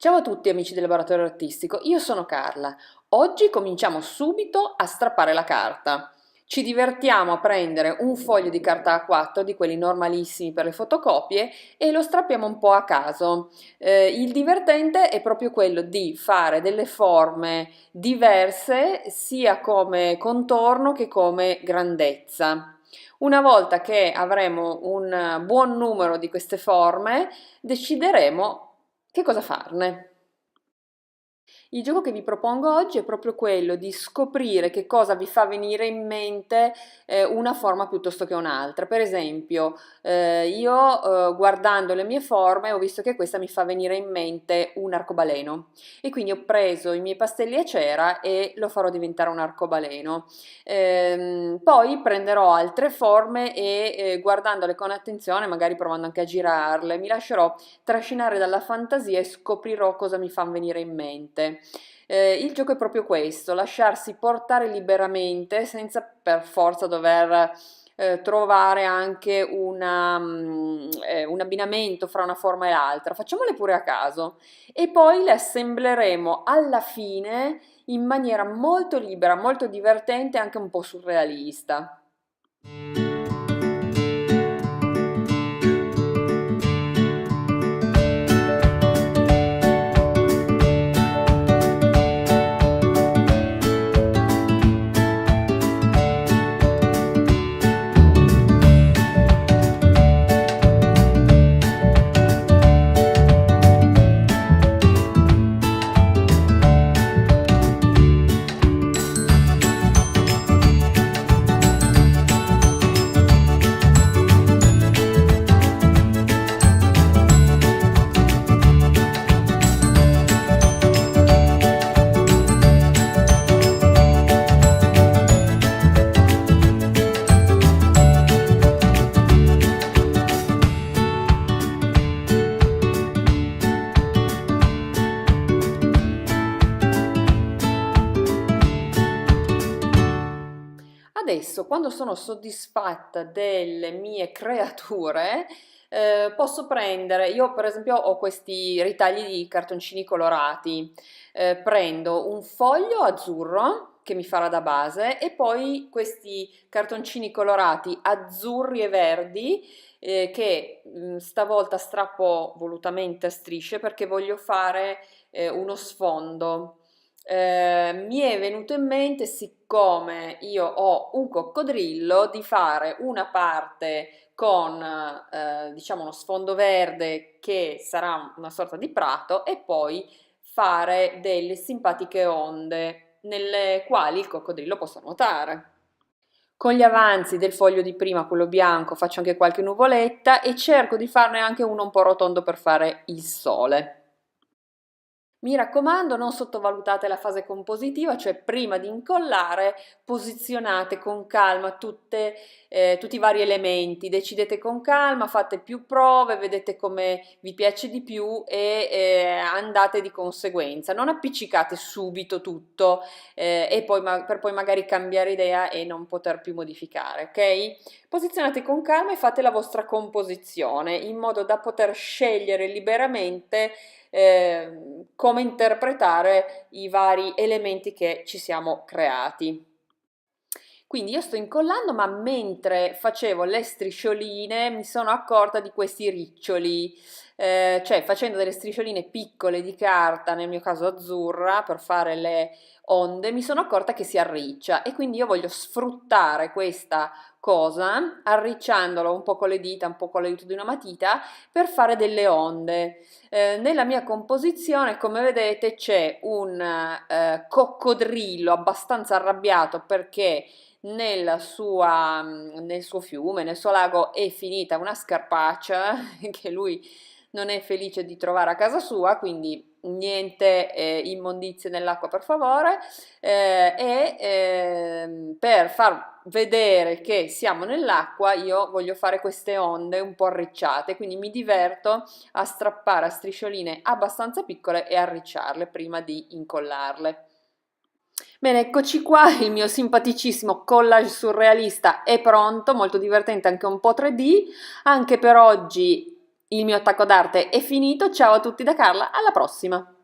Ciao a tutti amici del laboratorio artistico, io sono Carla. Oggi cominciamo subito a strappare la carta. Ci divertiamo a prendere un foglio di carta A4, di quelli normalissimi per le fotocopie, e lo strappiamo un po' a caso. Il divertente è proprio quello di fare delle forme diverse sia come contorno che come grandezza. Una volta che avremo un buon numero di queste forme, decideremo che cosa farne. Il gioco che vi propongo oggi è proprio quello di scoprire che cosa vi fa venire in mente una forma piuttosto che un'altra. Per esempio, io guardando le mie forme ho visto che questa mi fa venire in mente un arcobaleno e quindi ho preso i miei pastelli a cera e lo farò diventare un arcobaleno. Poi prenderò altre forme e guardandole con attenzione, magari provando anche a girarle, mi lascerò trascinare dalla fantasia e scoprirò cosa mi fa venire in mente. Il gioco è proprio questo, lasciarsi portare liberamente senza per forza dover trovare anche un abbinamento fra una forma e l'altra. Facciamole pure a caso e poi le assembleremo alla fine in maniera molto libera, molto divertente e anche un po' surrealista. Adesso, quando sono soddisfatta delle mie creature, posso prendere, io per esempio ho questi ritagli di cartoncini colorati, prendo un foglio azzurro che mi farà da base e poi questi cartoncini colorati azzurri e verdi che stavolta strappo volutamente a strisce perché voglio fare uno sfondo. Mi è venuto in mente, siccome io ho un coccodrillo, di fare una parte con diciamo uno sfondo verde che sarà una sorta di prato e poi fare delle simpatiche onde nelle quali il coccodrillo possa nuotare. Con gli avanzi del foglio di prima, quello bianco, faccio anche qualche nuvoletta e cerco di farne anche uno un po' rotondo per fare il sole. Mi raccomando, non sottovalutate la fase compositiva, cioè prima di incollare posizionate con calma tutti i vari elementi, decidete con calma, fate più prove, vedete come vi piace di più e andate di conseguenza. Non appiccicate subito tutto e poi per poi magari cambiare idea e non poter più modificare, ok? Posizionate con calma e fate la vostra composizione in modo da poter scegliere liberamente come interpretare i vari elementi che ci siamo creati. Quindi io sto incollando, ma mentre facevo le striscioline mi sono accorta di questi riccioli, cioè facendo delle striscioline piccole di carta, nel mio caso azzurra, per fare le onde, mi sono accorta che si arriccia e quindi io voglio sfruttare questa cosa arricciandolo un po' con le dita, un po' con l'aiuto di una matita per fare delle onde. Nella mia composizione, come vedete, c'è un coccodrillo abbastanza arrabbiato perché nel suo fiume, nel suo lago è finita una scarpaccia che lui non è felice di trovare a casa sua, quindi niente immondizie nell'acqua per favore, per far vedere che siamo nell'acqua io voglio fare queste onde un po' arricciate, quindi mi diverto a strappare a striscioline abbastanza piccole e arricciarle prima di incollarle. Bene, eccoci qua, il mio simpaticissimo collage surrealista è pronto, molto divertente, anche un po' 3D. Anche per oggi il mio attacco d'arte è finito. Ciao a tutti da Carla, alla prossima!